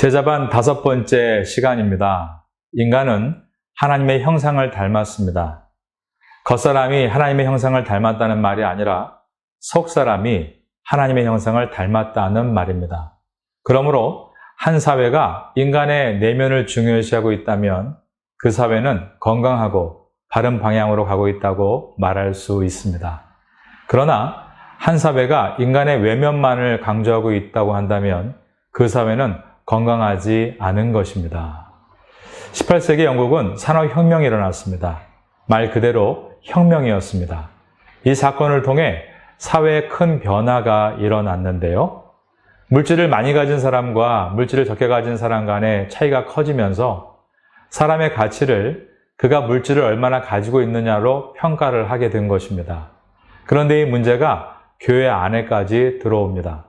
제자반 5번째 시간입니다. 인간은 하나님의 형상을 닮았습니다. 겉사람이 하나님의 형상을 닮았다는 말이 아니라 속사람이 하나님의 형상을 닮았다는 말입니다. 그러므로 한 사회가 인간의 내면을 중요시하고 있다면 그 사회는 건강하고 바른 방향으로 가고 있다고 말할 수 있습니다. 그러나 한 사회가 인간의 외면만을 강조하고 있다고 한다면 그 사회는 건강하지 않은 것입니다. 18세기 영국은 산업혁명이 일어났습니다. 말 그대로 혁명이었습니다. 이 사건을 통해 사회에 큰 변화가 일어났는데요. 물질을 많이 가진 사람과 물질을 적게 가진 사람 간의 차이가 커지면서 사람의 가치를 그가 물질을 얼마나 가지고 있느냐로 평가를 하게 된 것입니다. 그런데 이 문제가 교회 안에까지 들어옵니다.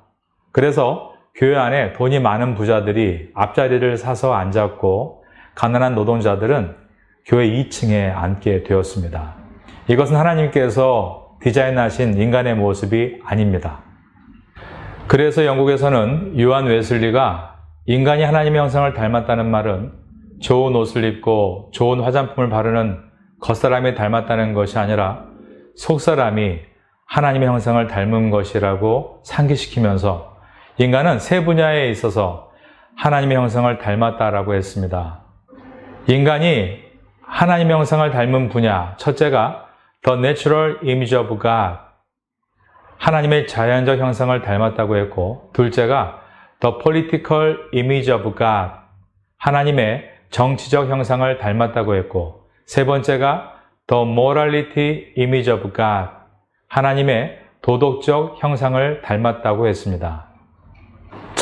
그래서 교회 안에 돈이 많은 부자들이 앞자리를 사서 앉았고 가난한 노동자들은 교회 2층에 앉게 되었습니다. 이것은 하나님께서 디자인하신 인간의 모습이 아닙니다. 그래서 영국에서는 요한 웨슬리가 인간이 하나님의 형상을 닮았다는 말은 좋은 옷을 입고 좋은 화장품을 바르는 겉사람이 닮았다는 것이 아니라 속사람이 하나님의 형상을 닮은 것이라고 상기시키면서 인간은 세 분야에 있어서 하나님의 형상을 닮았다라고 했습니다. 인간이 하나님의 형상을 닮은 분야, 첫째가 The Natural Image of God, 하나님의 자연적 형상을 닮았다고 했고, 둘째가 The Political Image of God, 하나님의 정치적 형상을 닮았다고 했고, 세 번째가 The Morality Image of God, 하나님의 도덕적 형상을 닮았다고 했습니다.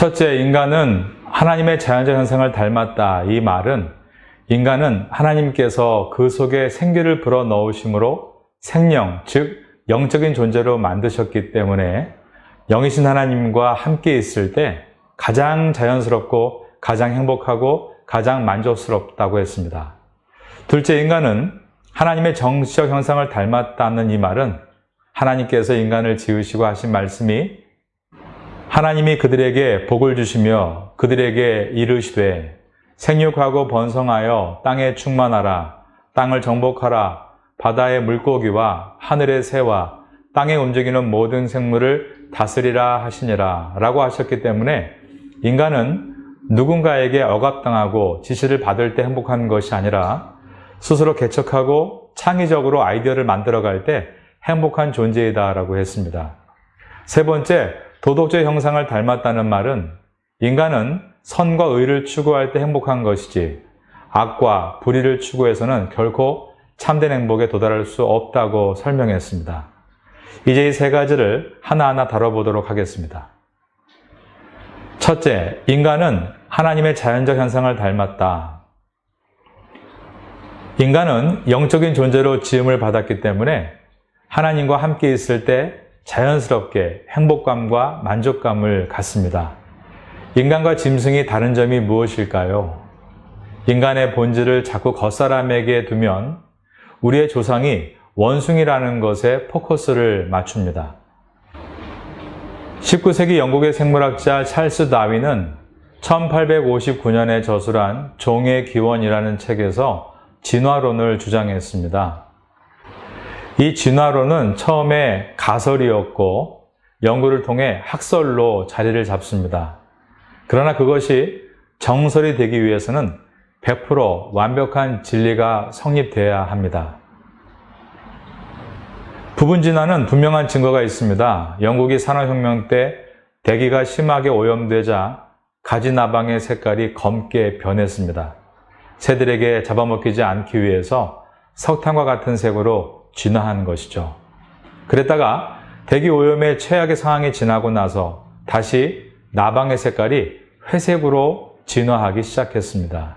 첫째, 인간은 하나님의 자연적 형상을 닮았다. 이 말은 인간은 하나님께서 그 속에 생기를 불어넣으심으로 생명, 즉 영적인 존재로 만드셨기 때문에 영이신 하나님과 함께 있을 때 가장 자연스럽고 가장 행복하고 가장 만족스럽다고 했습니다. 둘째, 인간은 하나님의 정치적 형상을 닮았다는 이 말은 하나님께서 인간을 지으시고 하신 말씀이 하나님이 그들에게 복을 주시며 그들에게 이르시되 생육하고 번성하여 땅에 충만하라, 땅을 정복하라, 바다의 물고기와 하늘의 새와 땅에 움직이는 모든 생물을 다스리라 하시니라 라고 하셨기 때문에 인간은 누군가에게 억압당하고 지시를 받을 때 행복한 것이 아니라 스스로 개척하고 창의적으로 아이디어를 만들어갈 때 행복한 존재이다 라고 했습니다. 세 번째, 도덕적 형상을 닮았다는 말은 인간은 선과 의를 추구할 때 행복한 것이지 악과 불의를 추구해서는 결코 참된 행복에 도달할 수 없다고 설명했습니다. 이제 이 세 가지를 하나하나 다뤄보도록 하겠습니다. 첫째, 인간은 하나님의 자연적 현상을 닮았다. 인간은 영적인 존재로 지음을 받았기 때문에 하나님과 함께 있을 때 자연스럽게 행복감과 만족감을 갖습니다. 인간과 짐승이 다른 점이 무엇일까요? 인간의 본질을 자꾸 겉사람에게 두면 우리의 조상이 원숭이라는 것에 포커스를 맞춥니다. 19세기 영국의 생물학자 찰스 다윈은 1859년에 저술한 종의 기원이라는 책에서 진화론을 주장했습니다. 이 진화론은 처음에 가설이었고 연구를 통해 학설로 자리를 잡습니다. 그러나 그것이 정설이 되기 위해서는 100% 완벽한 진리가 성립돼야 합니다. 부분 진화는 분명한 증거가 있습니다. 영국이 산업혁명 때 대기가 심하게 오염되자 가지 나방의 색깔이 검게 변했습니다. 새들에게 잡아먹히지 않기 위해서 석탄과 같은 색으로 진화한 것이죠. 그랬다가 대기 오염의 최악의 상황이 지나고 나서 다시 나방의 색깔이 회색으로 진화하기 시작했습니다.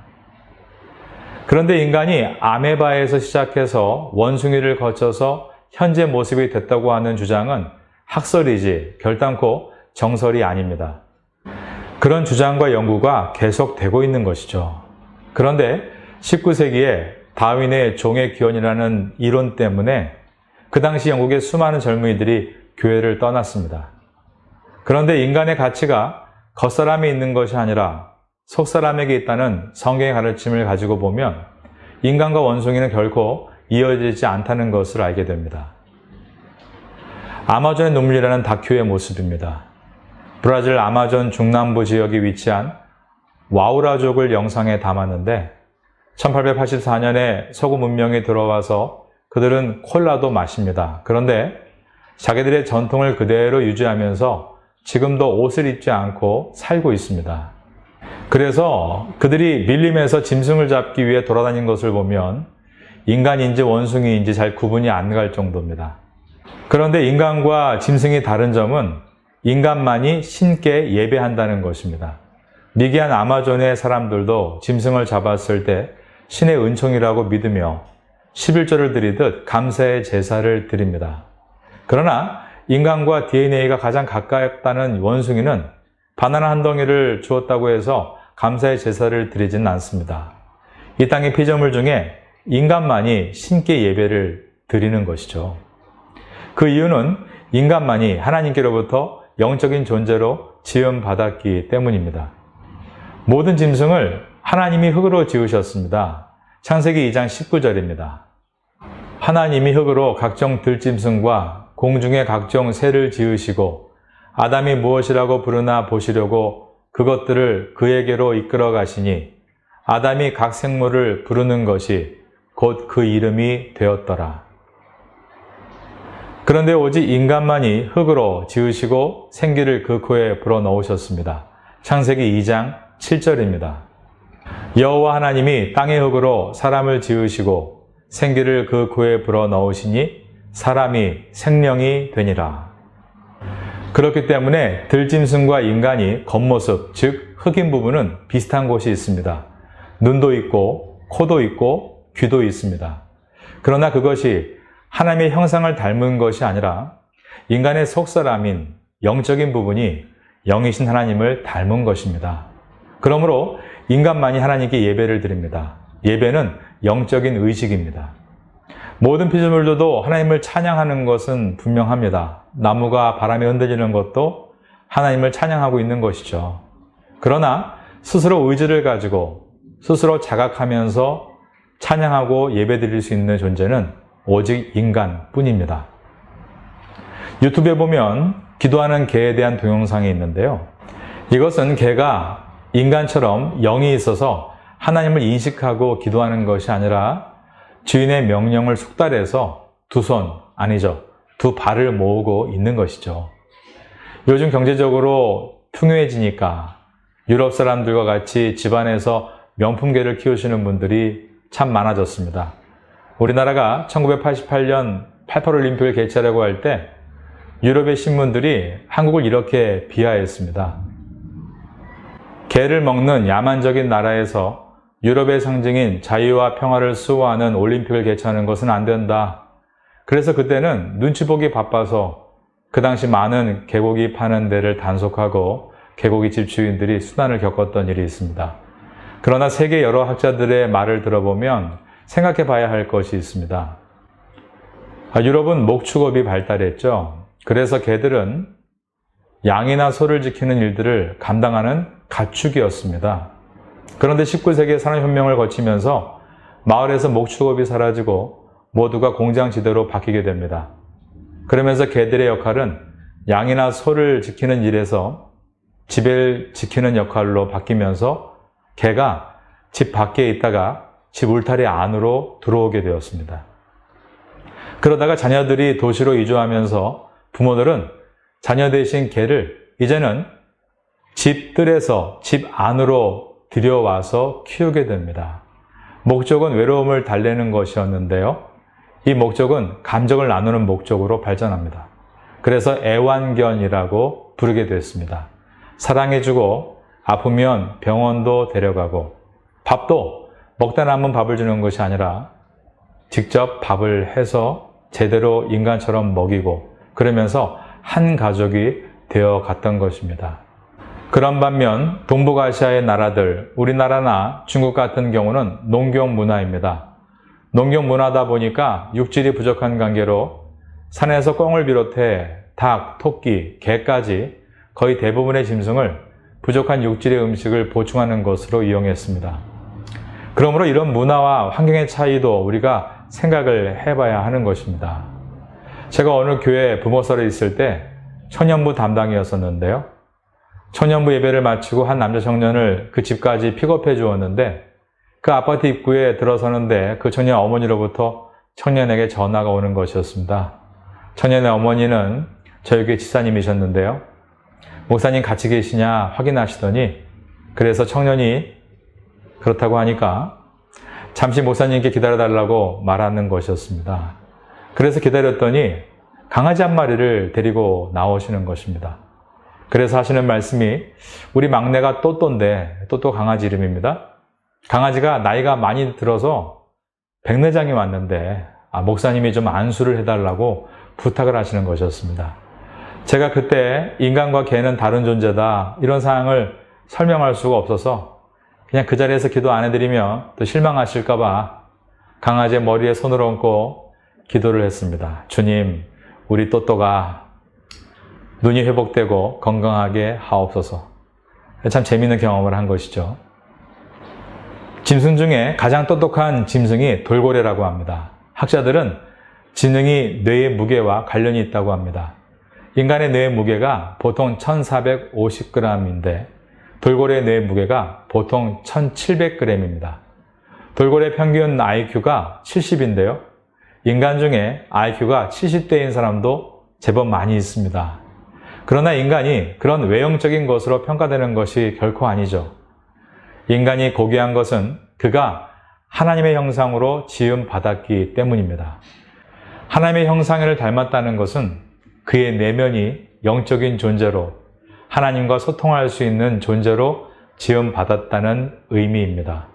그런데 인간이 아메바에서 시작해서 원숭이를 거쳐서 현재 모습이 됐다고 하는 주장은 학설이지 결단코 정설이 아닙니다. 그런 주장과 연구가 계속되고 있는 것이죠. 그런데 19세기에 다윈의 종의 기원이라는 이론 때문에 그 당시 영국의 수많은 젊은이들이 교회를 떠났습니다. 그런데 인간의 가치가 겉사람에 있는 것이 아니라 속사람에게 있다는 성경의 가르침을 가지고 보면 인간과 원숭이는 결코 이어지지 않다는 것을 알게 됩니다. 아마존의 눈물이라는 다큐의 모습입니다. 브라질 아마존 중남부 지역에 위치한 와우라족을 영상에 담았는데 1884년에 서구 문명이 들어와서 그들은 콜라도 마십니다. 그런데 자기들의 전통을 그대로 유지하면서 지금도 옷을 입지 않고 살고 있습니다. 그래서 그들이 밀림에서 짐승을 잡기 위해 돌아다닌 것을 보면 인간인지 원숭이인지 잘 구분이 안 갈 정도입니다. 그런데 인간과 짐승이 다른 점은 인간만이 신께 예배한다는 것입니다. 미개한 아마존의 사람들도 짐승을 잡았을 때 신의 은총이라고 믿으며 11조를 드리듯 감사의 제사를 드립니다. 그러나 인간과 DNA가 가장 가깝다는 원숭이는 바나나 한 덩이를 주었다고 해서 감사의 제사를 드리지는 않습니다. 이 땅의 피조물 중에 인간만이 신께 예배를 드리는 것이죠. 그 이유는 인간만이 하나님께로부터 영적인 존재로 지음받았기 때문입니다. 모든 짐승을 하나님이 흙으로 지으셨습니다. 창세기 2장 19절입니다. 하나님이 흙으로 각종 들짐승과 공중의 각종 새를 지으시고 아담이 무엇이라고 부르나 보시려고 그것들을 그에게로 이끌어 가시니 아담이 각 생물을 부르는 것이 곧 그 이름이 되었더라. 그런데 오직 인간만이 흙으로 지으시고 생기를 그 코에 불어넣으셨습니다. 창세기 2장 7절입니다. 여호와 하나님이 땅의 흙으로 사람을 지으시고 생기를 그 코에 불어넣으시니 사람이 생명이 되니라. 그렇기 때문에 들짐승과 인간이 겉모습, 즉 흙인 부분은 비슷한 곳이 있습니다. 눈도 있고 코도 있고 귀도 있습니다. 그러나 그것이 하나님의 형상을 닮은 것이 아니라 인간의 속사람인 영적인 부분이 영이신 하나님을 닮은 것입니다. 그러므로 인간만이 하나님께 예배를 드립니다. 예배는 영적인 의식입니다. 모든 피조물들도 하나님을 찬양하는 것은 분명합니다. 나무가 바람에 흔들리는 것도 하나님을 찬양하고 있는 것이죠. 그러나 스스로 의지를 가지고 스스로 자각하면서 찬양하고 예배드릴 수 있는 존재는 오직 인간뿐입니다. 유튜브에 보면 기도하는 개에 대한 동영상이 있는데요. 이것은 개가 인간처럼 영이 있어서 하나님을 인식하고 기도하는 것이 아니라 주인의 명령을 숙달해서 두 발을 모으고 있는 것이죠. 요즘 경제적으로 풍요해지니까 유럽 사람들과 같이 집안에서 명품개를 키우시는 분들이 참 많아졌습니다. 우리나라가 1988년 88올림픽을 개최하려고 할 때 유럽의 신문들이 한국을 이렇게 비하했습니다. 개를 먹는 야만적인 나라에서 유럽의 상징인 자유와 평화를 수호하는 올림픽을 개최하는 것은 안 된다. 그래서 그때는 눈치 보기 바빠서 그 당시 많은 개고기 파는 데를 단속하고 개고기집 주인들이 수난을 겪었던 일이 있습니다. 그러나 세계 여러 학자들의 말을 들어보면 생각해 봐야 할 것이 있습니다. 유럽은 목축업이 발달했죠. 그래서 개들은 양이나 소를 지키는 일들을 감당하는 가축이었습니다. 그런데 19세기의 산업혁명을 거치면서 마을에서 목축업이 사라지고 모두가 공장지대로 바뀌게 됩니다. 그러면서 개들의 역할은 양이나 소를 지키는 일에서 집을 지키는 역할로 바뀌면서 개가 집 밖에 있다가 집 울타리 안으로 들어오게 되었습니다. 그러다가 자녀들이 도시로 이주하면서 부모들은 자녀 대신 개를 이제는 집들에서 집 안으로 들여와서 키우게 됩니다. 목적은 외로움을 달래는 것이었는데요. 이 목적은 감정을 나누는 목적으로 발전합니다. 그래서 애완견이라고 부르게 됐습니다. 사랑해주고 아프면 병원도 데려가고 밥도 먹다 남은 밥을 주는 것이 아니라 직접 밥을 해서 제대로 인간처럼 먹이고 그러면서 한 가족이 되어 갔던 것입니다. 그런 반면 동북아시아의 나라들, 우리나라나 중국 같은 경우는 농경 문화입니다. 농경 문화다 보니까 육질이 부족한 관계로 산에서 꿩을 비롯해 닭, 토끼, 개까지 거의 대부분의 짐승을 부족한 육질의 음식을 보충하는 것으로 이용했습니다. 그러므로 이런 문화와 환경의 차이도 우리가 생각을 해봐야 하는 것입니다. 제가 어느 교회 부모설에 있을 때 청년부 담당이었었는데요. 청년부 예배를 마치고 한 남자 청년을 그 집까지 픽업해 주었는데 그 아파트 입구에 들어서는데 그 청년 어머니로부터 청년에게 전화가 오는 것이었습니다. 청년의 어머니는 저희 교회 집사님이셨는데요. 목사님 같이 계시냐 확인하시더니 그래서 청년이 그렇다고 하니까 잠시 목사님께 기다려달라고 말하는 것이었습니다. 그래서 기다렸더니 강아지 한 마리를 데리고 나오시는 것입니다. 그래서 하시는 말씀이 우리 막내가 또또인데 또또 강아지 이름입니다. 강아지가 나이가 많이 들어서 백내장이 왔는데 목사님이 좀 안수를 해달라고 부탁을 하시는 것이었습니다. 제가 그때 인간과 개는 다른 존재다 이런 사항을 설명할 수가 없어서 그냥 그 자리에서 기도 안 해드리면 또 실망하실까 봐 강아지의 머리에 손을 얹고 기도를 했습니다. 주님, 우리 또또가 눈이 회복되고 건강하게 하옵소서. 참 재미있는 경험을 한 것이죠. 짐승 중에 가장 똑똑한 짐승이 돌고래라고 합니다. 학자들은 지능이 뇌의 무게와 관련이 있다고 합니다. 인간의 뇌의 무게가 보통 1450g인데 돌고래의 뇌의 무게가 보통 1700g입니다. 돌고래 평균 IQ가 70인데요. 인간 중에 IQ가 70대인 사람도 제법 많이 있습니다. 그러나 인간이 그런 외형적인 것으로 평가되는 것이 결코 아니죠. 인간이 고귀한 것은 그가 하나님의 형상으로 지음받았기 때문입니다. 하나님의 형상을 닮았다는 것은 그의 내면이 영적인 존재로 하나님과 소통할 수 있는 존재로 지음받았다는 의미입니다.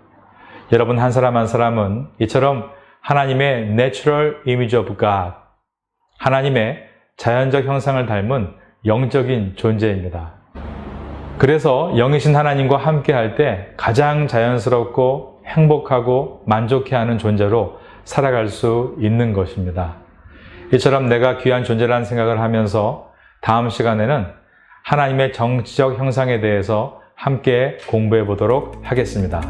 여러분 한 사람 한 사람은 이처럼 하나님의 Natural Image of God, 하나님의 자연적 형상을 닮은 영적인 존재입니다. 그래서 영이신 하나님과 함께 할 때 가장 자연스럽고 행복하고 만족해하는 존재로 살아갈 수 있는 것입니다. 이처럼 내가 귀한 존재라는 생각을 하면서 다음 시간에는 하나님의 정치적 형상에 대해서 함께 공부해 보도록 하겠습니다.